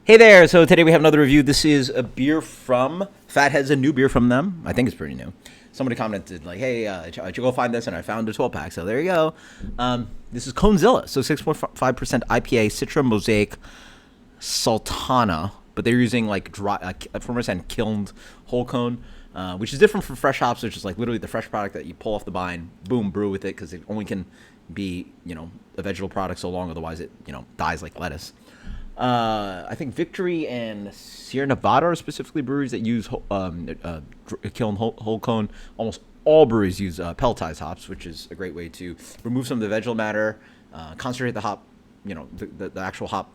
Hey there! So today we have another review. This is a beer from Fatheads, a new beer from them. I think it's pretty new. Somebody commented like, "Hey, I should go find this," and I found a 12-pack. So there you go. This is CONEZILLA, so 6.5% IPA, Citra Mosaic Sultana, but they're using like dry, from what I said, kilned whole cone, which is different from fresh hops, which is like literally the fresh product that you pull off the vine, boom, brew with it, because it only can be a vegetable product so long, otherwise it dies like lettuce. I think Victory and Sierra Nevada are specifically breweries that use kiln whole cone. Almost all breweries use pelletized hops, which is a great way to remove some of the vegetal matter, concentrate the hop, the actual hop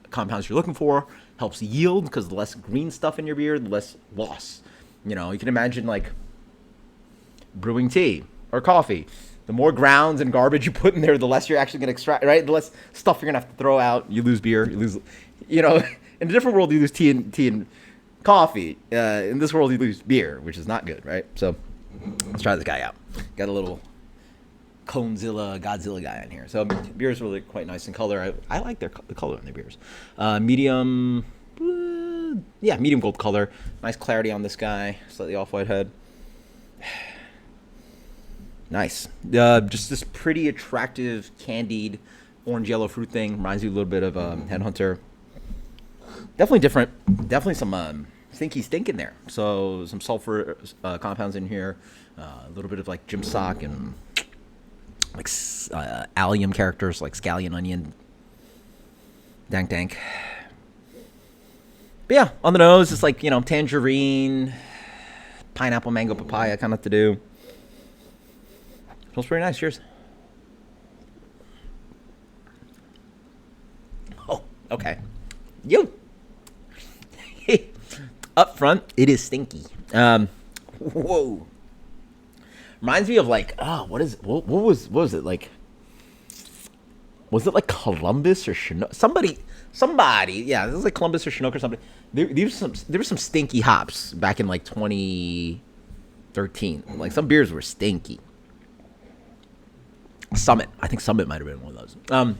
compounds you're looking for. Helps yield because the less green stuff in your beer, the less loss. You can imagine like brewing tea or coffee. The more grounds and garbage you put in there, the less you're actually going to extract, right? The less stuff you're going to have to throw out. You lose beer. You lose, in a different world, you lose tea and coffee. In this world, you lose beer, which is not good, right? So let's try this guy out. Got a little CONEZILLA, Godzilla guy in here. So beer is really quite nice in color. I like the color in their beers. Medium, medium gold color. Nice clarity on this guy. Slightly off-white head. Nice. Just this pretty attractive candied orange yellow fruit thing. Reminds you a little bit of Headhunter. Definitely different. Definitely some stinky stink in there. So some sulfur compounds in here. A little bit of like gym sock and like allium characters like scallion, onion. Dank. But yeah, on the nose, it's like, tangerine, pineapple, mango, papaya kind of to do. Smells pretty nice. Cheers. Oh, okay. Up front, it is stinky. Whoa. Reminds me of like, what was it like? Was it like Columbus or Chinook? Somebody. Yeah, this was like Columbus or Chinook or something. There were some stinky hops back in like 2013. Like some beers were stinky. Summit. I think Summit might have been one of those.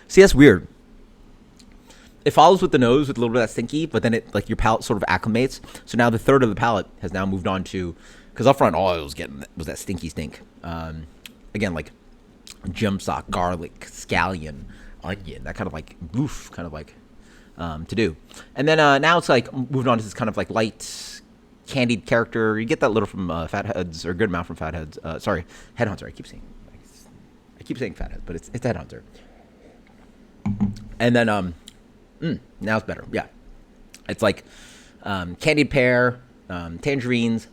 See, that's weird. It follows with the nose with a little bit of that stinky, but then it like your palate sort of acclimates. So now the third of the palate has now moved on to, because up front all I was getting was that stinky stink. Again, like gym sock, garlic, scallion, onion, that kind of like oof, kind of like to do. And then now it's like moved on to this kind of like light candied character. You get that little from Fatheads, or a good amount from Fatheads. Sorry, Headhunter. I keep saying Fathead, but it's Headhunter. And then now it's better. Yeah, it's like candied pear, tangerines,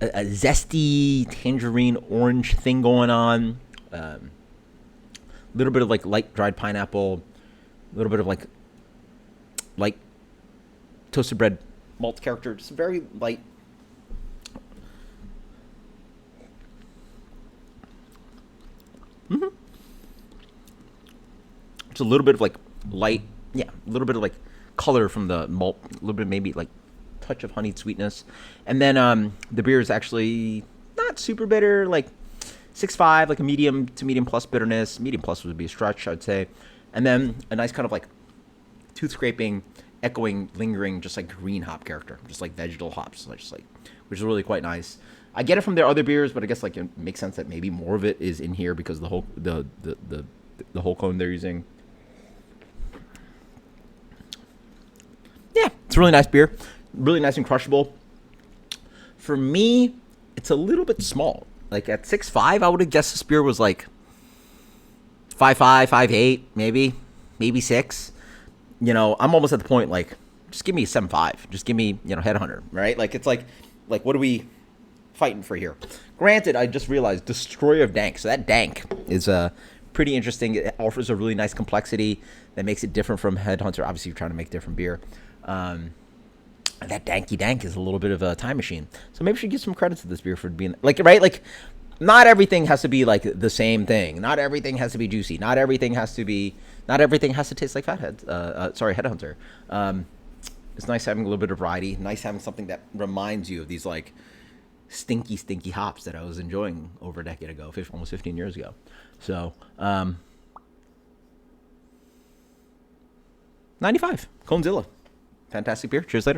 a zesty tangerine orange thing going on. Little bit of like light dried pineapple, a little bit of like light toasted bread malt character, just very light. It's a little bit of like light, a little bit of like color from the malt, a little bit maybe like touch of honeyed sweetness, and then the beer is actually not super bitter, like 6.5, like a medium to medium plus bitterness. Medium plus would be a stretch, I'd say, and then a nice kind of like tooth scraping, echoing, lingering, just like green hop character, just like vegetal hops, which is really quite nice. I get it from their other beers, but I guess like it makes sense that maybe more of it is in here because the whole whole cone they're using. Yeah, it's a really nice beer, really nice and crushable. For me, it's a little bit small. Like at 6.5, I would have guessed this beer was like 5.5, 5.8, maybe 6. I'm almost at the point like, just give me a 7.5. Just give me, Headhunter, right? Like it's like what are we fighting for here? Granted, I just realized Destroyer of Dank. So that dank is pretty interesting. It offers a really nice complexity that makes it different from Headhunter. Obviously, you're trying to make different beer. That danky dank is a little bit of a time machine. So maybe we should give some credit to this beer for being like, right? Like, not everything has to be like the same thing. Not everything has to be juicy. Not everything has to taste like Headhunter. It's nice having a little bit of variety. Nice having something that reminds you of these like stinky hops that I was enjoying over a decade ago, almost 15 years ago. So, $95. CONEZILLA. Fantastic beer. Cheers later.